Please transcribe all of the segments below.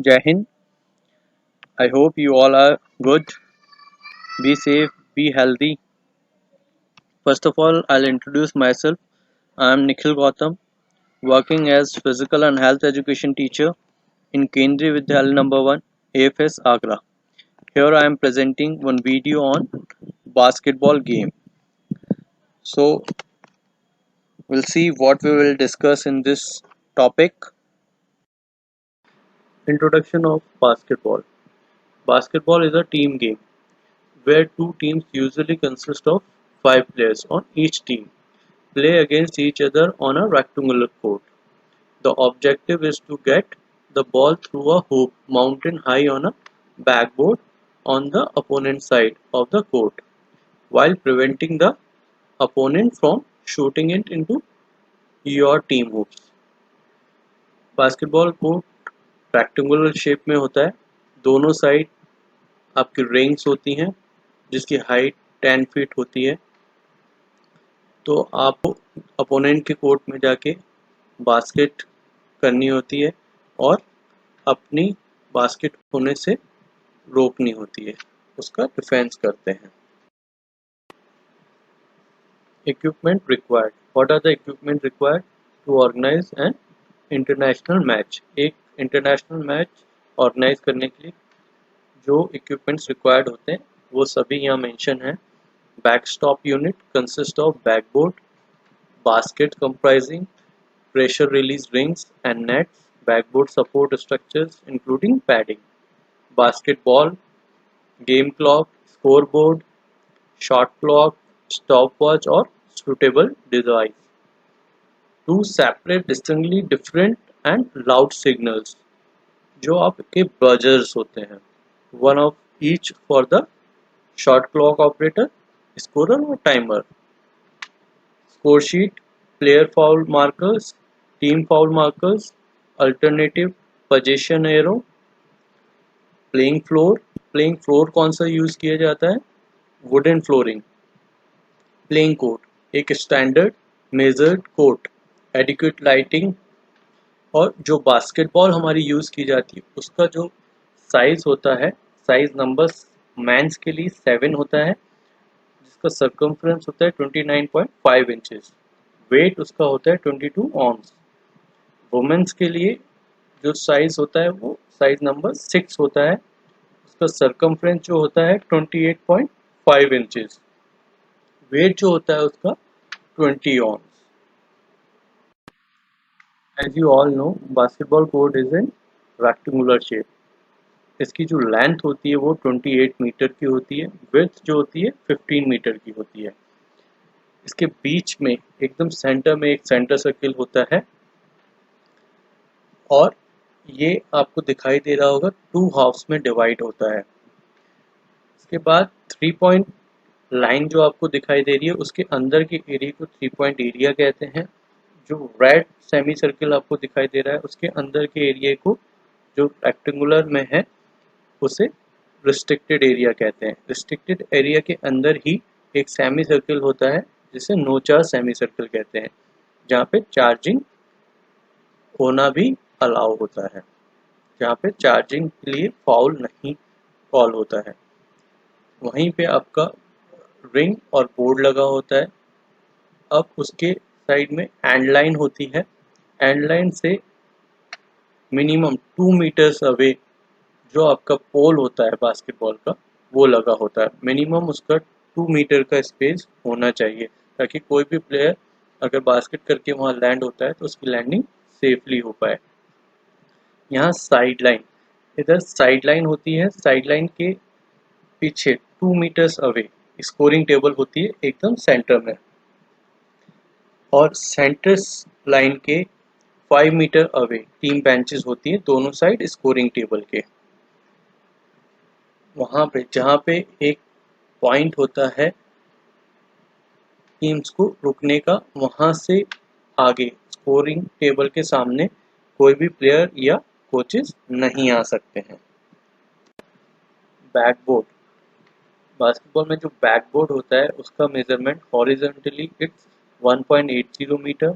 Jai Hind. I hope you all are good. Be safe, be healthy. First of all, I'll introduce myself. I am Nikhil Gautam, working as physical and health education teacher in Kendriya Vidyalaya number 1, AFS Agra. Here I am presenting one video on basketball game. So, we'll see what we will discuss in this topic. Introduction of basketball. Basketball is a team game where two teams usually consist of 5 players on each team play against each other on a rectangular court. The objective is to get the ball through a hoop mounted high on a backboard on the opponent side of the court while preventing the opponent from shooting it into your team hoops. Basketball court rectangular shape में होता है. दोनों side आपकी rings होती हैं जिसकी height 10 feet होती है. तो आपको अपोनेंट के कोर्ट में जाके बास्केट करनी होती है और अपनी बास्केट होने से रोकनी होती है. उसका डिफेंस करते हैं. Equipment required. What are the equipment required to organise an international match. एक इंटरनेशनल मैच ऑर्गेनाइज करने के लिए जो इक्विपमेंट्स रिक्वायर्ड होते हैं वो सभी यहाँ मेंशन है. Backstop unit consist of backboard, basket comprising pressure release rings and nets, backboard support structures including padding, basketball, game clock, scoreboard, shot clock, stopwatch or suitable device. Two separate distinctly different and loud signals जो आपके buzzers होते हैं. One of each for the shot clock operator, scorer or timer. Score sheet, player foul markers, team foul markers, alternative possession arrow, playing floor. Playing floor कौन सा use किया जाता है? Wooden flooring. Playing court एक standard measured court, adequate lighting. और जो basketball हमारी use की जाती है उसका जो साइज होता है, साइज नंबर मैंस के लिए 7 होता है जिसका सर्कमफ्रेंस होता है 29.5 इंचेस. वेट उसका होता है 22 ऑन्स. वुमेन्स के लिए जो साइज होता है वो साइज नंबर 6 होता है. उसका सर्कमफ्रेंस जो होता है 28.5 इंचेस. वेट जो होता है उसका 20 ounce. As you all know basketball court is in rectangular shape. इसकी जो लेंथ होती है वो 28 मीटर की होती है. विड्थ जो होती है 15 मीटर की होती है. इसके बीच में एकदम सेंटर में एक सेंटर सर्किल होता है और ये आपको दिखाई दे रहा होगा 2 हाफ्स में डिवाइड होता है. इसके बाद 3 पॉइंट लाइन जो आपको दिखाई दे रही है उसके अंदर के एरिया को 3 पॉइंट एरिया कहते हैं. जो रेड सेमी सर्किल आपको दिखाई दे रहा है उसके अंदर के एरिया को जो रेक्टेंगुलर में है उसे रिस्ट्रिक्टेड एरिया कहते हैं. रिस्ट्रिक्टेड एरिया के अंदर ही एक सेमी सर्किल होता है जिसे नो चार्ज सेमी सर्किल कहते हैं जहाँ पे चार्जिंग होना भी अलाउ होता है, जहाँ पे चार्जिंग के लिए फाउल नहीं कॉल होता है. वहीं पे आपका रिंग और बोर्ड लगा होता है. अब उसके साइड में एंड लाइन होती है. एंड लाइन से मिनिमम 2 मीटर्स अवे जो आपका पोल होता है बास्केटबॉल का वो लगा होता है. मिनिमम उसका 2 मीटर का स्पेस होना चाहिए ताकि कोई भी प्लेयर अगर बास्केट करके वहाँ लैंड होता है तो उसकी लैंडिंग सेफली हो पाए. यहाँ साइड लाइन, इधर साइड लाइन होती है. साइड लाइन के पीछे 2 मीटर्स अवे स्कोरिंग टेबल होती है एकदम सेंटर में. और सेंटर लाइन के 5 मीटर अवे टीम बेंचेस होती है दोनों साइड स्कोरिंग टेबल के. वहाँ पे जहाँ पे एक पॉइंट होता है टीम्स को रुकने का, वहाँ से आगे स्कोरिंग टेबल के सामने कोई भी प्लेयर या कोचेस नहीं आ सकते हैं. बैकबोर्ड. बास्केटबॉल में जो बैकबोर्ड होता है उसका measurement horizontally it's 1.80 metre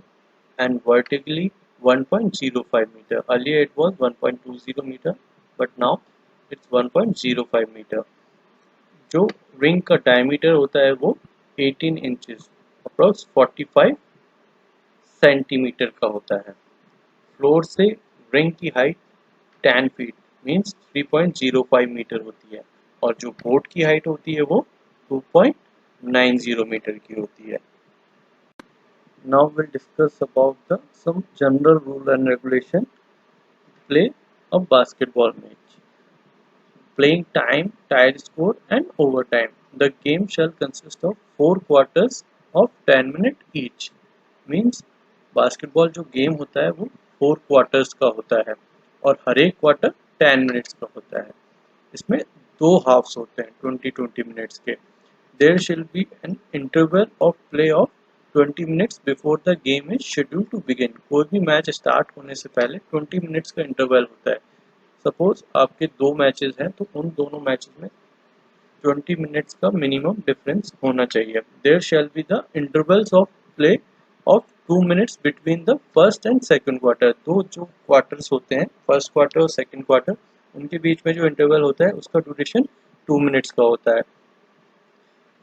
and vertically 1.05 meter. Earlier it was 1.20 meter. But now it's 1.05 metre. जो रिंग का डायमीटर होता है वो 18 इंचेस अप्रॉक्स 45 सेंटीमीटर का होता है। फ्लोर से रिंग की हाइट 10 फीट मीन्स 3.05 मीटर होती है और जो कोर्ट की हाइट होती है वो 2.90 मीटर की होती है। Now we'll discuss about some general rule and regulation to play a basketball match. Playing time, tied score and overtime. The game shall consist of 4 quarters of 10 minutes each. Means basketball जो game होता है वो 4 quarters का होता है और हर एक quarter 10 minutes का होता है। इसमें दो हाफ्स होते हैं 20-20 मिनट्स के। There shall be an interval of play of 20 minutes before the game is scheduled to begin. कोई भी मैच स्टार्ट होने से पहले 20 मिनट्स का इंटरवल होता है। सपोज आपके दो मैचेस हैं तो उन दोनों मैचेस में 20 मिनट्स का मिनिमम डिफरेंस होना चाहिए। There shall be the intervals of play of 2 minutes between the first and second quarter. दो जो क्वार्टर्स होते हैं फर्स्ट क्वार्टर और सेकंड क्वार्टर उनके बीच में जो इंटरवल होता है उसका ड्यूरेशन 2 मिनट्स का होता है।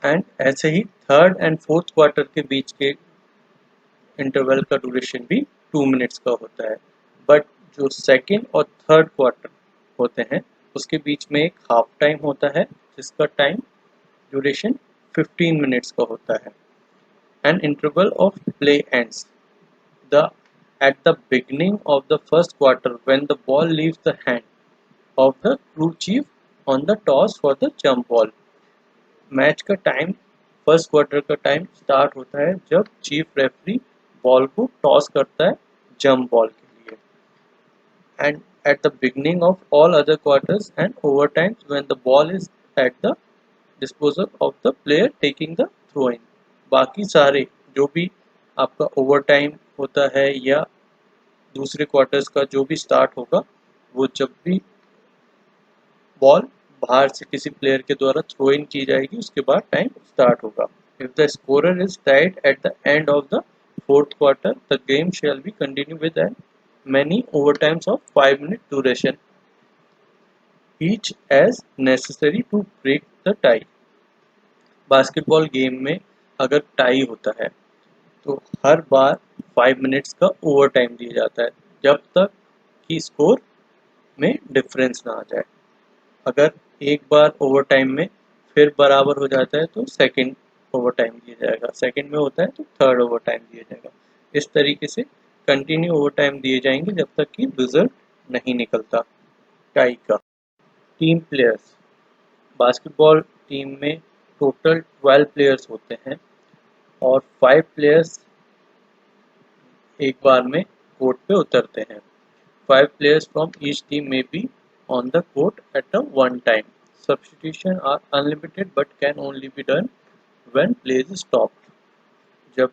एंड ऐसे ही थर्ड एंड फोर्थ क्वार्टर के बीच के इंटरवल का ड्यूरेशन भी 2 मिनट्स का होता है। बट जो सेकेंड और थर्ड क्वार्टर होते हैं उसके बीच में एक हाफ टाइम होता है जिसका टाइम ड्यूरेशन 15 मिनट्स का होता है। An interval of play ends the at the beginning of the first quarter when the ball leaves the hand of the crew chief on the toss for the jump ball। Match का time first quarter का time start होता है जब chief referee ball को toss करता है jump ball के लिए। And at the beginning of all other quarters and overtimes when the ball is at the disposal of the player taking the throw in. बाकी सारे जो भी आपका ओवर टाइम होता है या दूसरे क्वार्टर्स का जो भी स्टार्ट होगा वो जब भी बॉल बाहर से किसी प्लेयर के द्वारा थ्रो इन की जाएगी उसके बाद टाइम स्टार्ट होगा। If the scorer is tied at the end of the fourth quarter the game shall be continue with an many overtimes of 5 minute duration each as necessary to break the tie। Basketball game में अगर tie होता है तो हर बार 5 minutes का over time दिया जाता है जब तक कि स्कोर में डिफरेंस ना आ जाए। अगर एक बार ओवर टाइम में फिर बराबर हो जाता है तो सेकंड ओवर टाइम दिया जाएगा, सेकंड में होता है तो थर्ड ओवर टाइम दिया जाएगा। इस तरीके से कंटिन्यू ओवर टाइम दिए जाएंगे जब तक कि रिजल्ट नहीं निकलता टाई का। टीम प्लेयर्स बास्केटबॉल टीम में टोटल 12 प्लेयर्स होते हैं और 5 प्लेयर्स एक बार में कोर्ट पे उतरते हैं। 5 players from each team may be on the court at a one time. Substitution are unlimited but can only be done when play is stopped। जब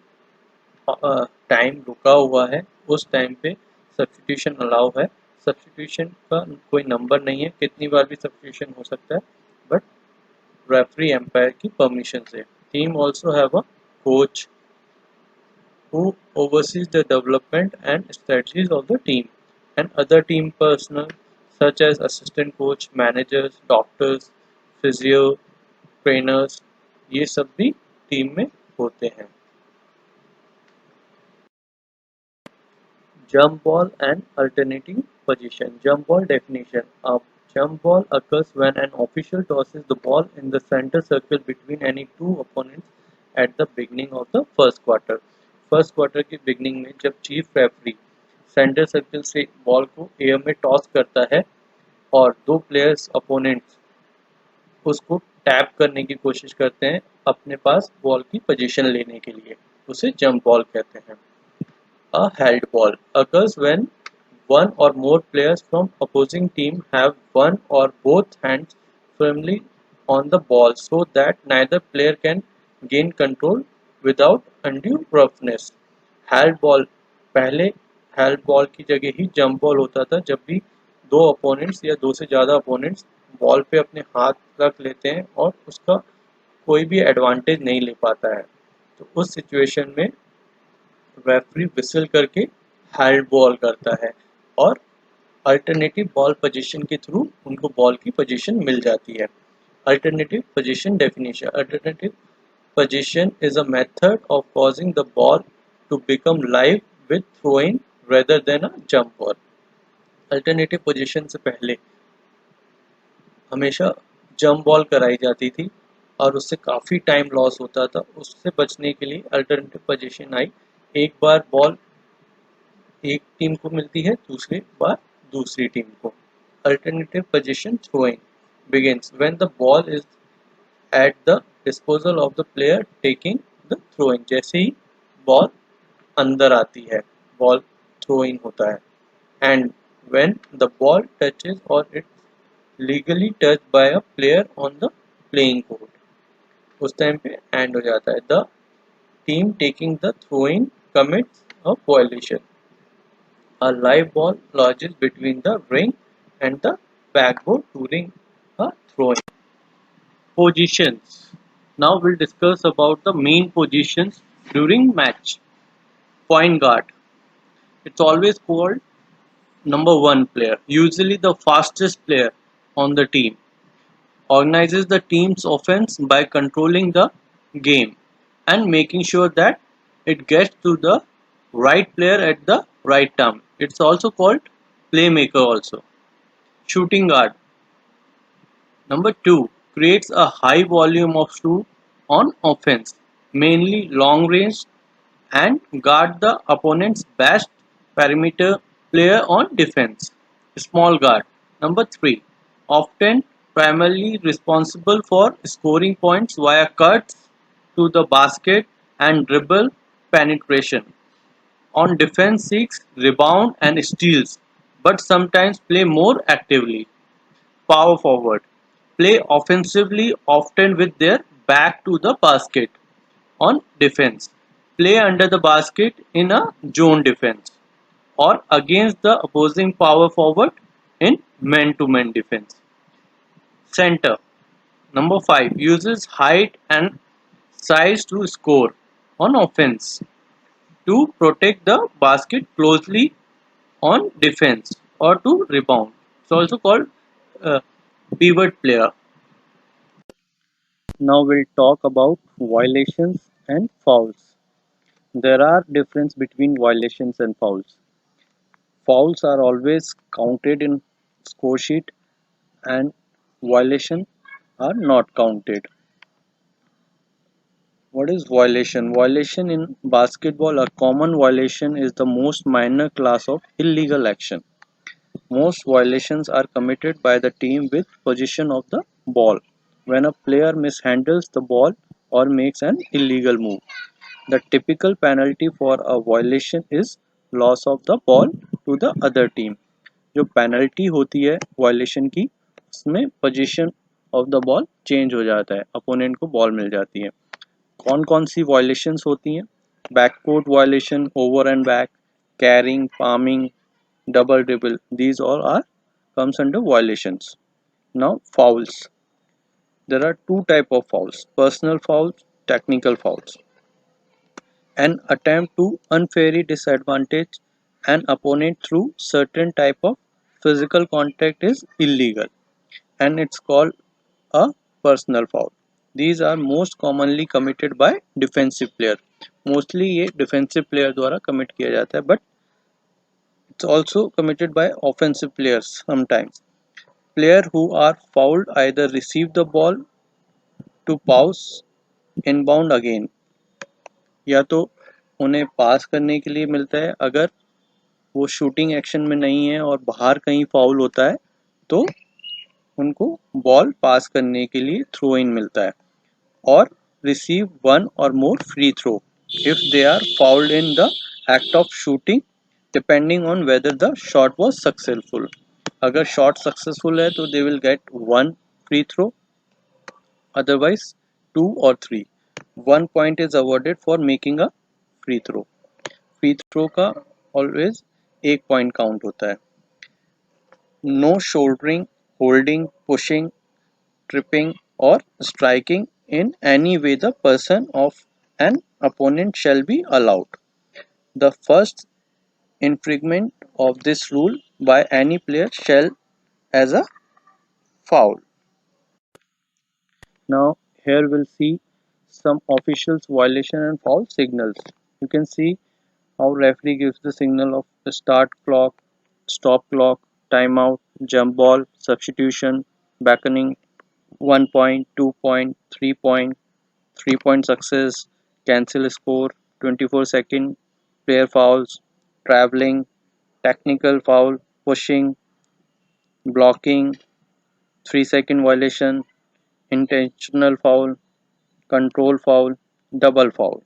टाइम रुका हुआ है उस टाइम पे सब्स्टिट्यूशन अलाउ है। सब्स्टिट्यूशन का कोई नंबर नहीं है, कितनी बार भी सब्स्टिट्यूशन हो सकता है बट रेफरी एम्पायर की परमिशन से। Team also have a coach who oversees the development and strategies of the team and other team personnel such as assistant coach, managers, doctors, physio, trainers, ये सब भी team में होते हैं। Jump ball and alternating position। Jump ball definition। A jump ball occurs when an official tosses the ball in the center circle between any two opponents at the beginning of the first quarter। First quarter के beginning में जब chief referee centre circle से ball को air में toss करता है और दो प्लेयर्स अपोनेंट्स उसको टैप करने की कोशिश करते हैं अपने पास बॉल की पोजीशन लेने के लिए, उसे जंप बॉल कहते हैं। A held ball occurs when one or more players from opposing team have one or both hands firmly on the ball so that neither player can gain control without undue roughness। Held ball पहले held ball की जगह ही jump ball होता था जब भी दो opponents या दो से ज़्यादा अपोनेंट्स बॉल पे अपने हाथ रख लेते हैं और उसका कोई भी एडवांटेज नहीं ले पाता है, तो उस सिचुएशन में रेफरी विसल करके हेल्ड बॉल करता है और अल्टरनेटिव बॉल पोजीशन के थ्रू उनको बॉल की पोजीशन मिल जाती है। Alternative position definition, alternative position is a method of causing the ball to become live with throwing rather than a jump ball. Alternative position से पहले हमेशा जंप बॉल कराई जाती थी और उससे काफ़ी टाइम लॉस होता था। उससे बचने के लिए अल्टरनेटिव पोजीशन आई। एक बार बॉल एक टीम को मिलती है, दूसरी बार दूसरी टीम को। Alternative position throwing begins when the ball is at the disposal of the player taking the throwing। जैसे ही बॉल अंदर आती है, बॉल थ्रोइंग होता है। And when the ball touches or it's legally touched by a player on the playing court, उस time पे and हो जाता है। The team taking the throwing commits a violation। A live ball lodges between the ring and the backboard during a throwing। Positions. Now we'll discuss about the main positions during match. Point guard. It's always called number one player, usually the fastest player on the team. Organizes the team's offense by controlling the game and making sure that it gets to the right player at the right time. It's also called playmaker also. Shooting guard. Number 2, creates a high volume of shoot on offense, mainly long range, and guard the opponent's best perimeter player on defense. Small guard. Number 3, often primarily responsible for scoring points via cuts to the basket and dribble penetration. On defense seeks rebound and steals, but sometimes play more actively. Power forward. Play offensively, often with their back to the basket. On defense. Play under the basket in a zone defense or against the opposing power forward in man-to-man defense. Center. Number 5. Uses height and size to score. On offense. To protect the basket closely on defense or to rebound. It's also called uh, pivot player. Now we'll talk about violations and fouls. There are difference between violations and fouls. Fouls are always counted in score sheet and violations are not counted. What is violation? Violation in basketball, a common violation is the most minor class of illegal action. Most violations are committed by the team with possession of the ball when a player mishandles the ball or makes an illegal move. The typical penalty for a violation is loss of the ball to the other team। जो penalty होती है violation की, उसमें position of the ball change हो जाता है, opponent को ball मिल जाती है। कौन कौन सी वायलेशंस होती हैं? Backcourt violation, over and back, carrying, palming, double dribble, these all are comes under violations। Now fouls, there are two type of fouls: personal fouls, technical fouls। An attempt to unfairly disadvantage an opponent through certain type of physical contact is illegal and it's called a personal foul। These are most commonly committed by defensive player। Mostly ये defensive player द्वारा commit किया जाता है, but it's also committed by offensive players sometimes। Player who are fouled either receive the ball to pass inbound again, या तो उन्हें पास करने के लिए मिलता है, अगर वो शूटिंग एक्शन में नहीं है और बाहर कहीं फाउल होता है तो उनको बॉल पास करने के लिए थ्रो इन मिलता है। और रिसीव वन और more free throw if they are fouled in the act of shooting depending on whether the shot was successful. अगर शॉट सक्सेसफुल है तो they will get one free throw, otherwise two और three. One point is awarded for making a free throw. Free throw का always एक point count होता है। No shouldering, holding, pushing, tripping or striking in any way the person of an opponent shall be allowed। The first infringement of this rule by any player shall as a foul. Now here we'll see some officials violation and foul signals. You can see how referee gives the signal of the start clock, stop clock, timeout, jump ball, substitution, beckoning, 1 point, 2 point, 3 point, 3 point success, cancel score, 24-second, player fouls, traveling, technical foul, pushing, blocking, 3 second violation, intentional foul, control foul, double foul.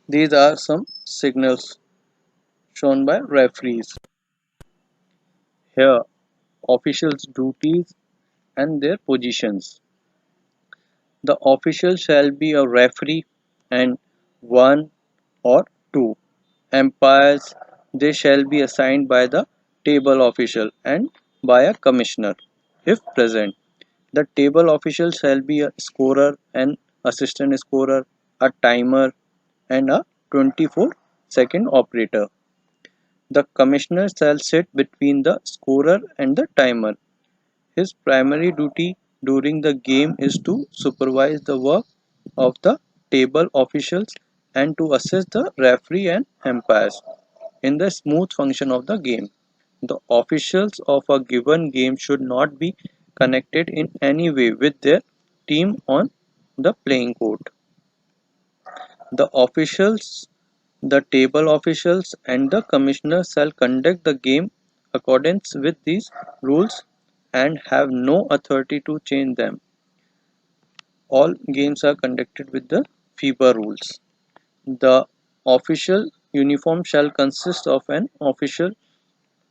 These are some signals shown by referees. Here, officials' duties and their positions. The official shall be a referee and one or two umpires. They shall be assigned by the table official and by a commissioner if present. The table official shall be a scorer, an assistant scorer, a timer, and a 24-second operator. The commissioner shall sit between the scorer and the timer. His primary duty during the game is to supervise the work of the table officials and to assist the referee and umpires in the smooth function of the game. The officials of a given game should not be connected in any way with their team on the playing court. The officials, the table officials, and the commissioner shall conduct the game accordance with these rules and have no authority to change them. All games are conducted with the FIBA rules. The official uniform shall consist of an official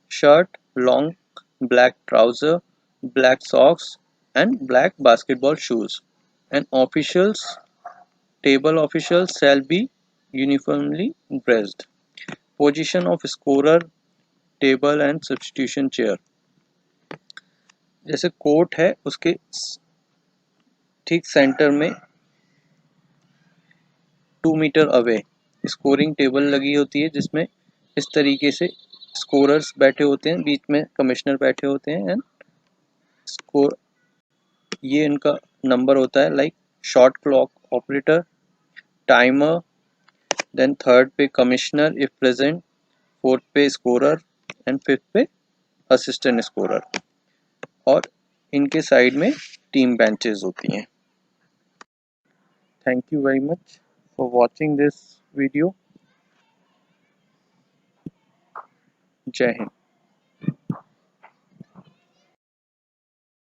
shirt, long black trouser, black socks, and black basketball shoes. An official's table officials shall be uniformly dressed. Position of scorer, table and substitution chair. जैसे court है उसके ठीक centre में 2 metre away scoring table लगी होती है जिसमें इस तरीके से स्कोरर्स बैठे होते हैं, बीच में कमिश्नर बैठे होते हैं एंड स्कोर ये इनका नंबर होता है like shot clock operator, timer, then third पे कमिश्नर इफ प्रेजेंट, फोर्थ पे स्कोरर एंड फिफ्थ पे असिस्टेंट स्कोरर और इनके साइड में टीम बेंचेस होती हैं. Thank you very much for watching this video. Jai Hind.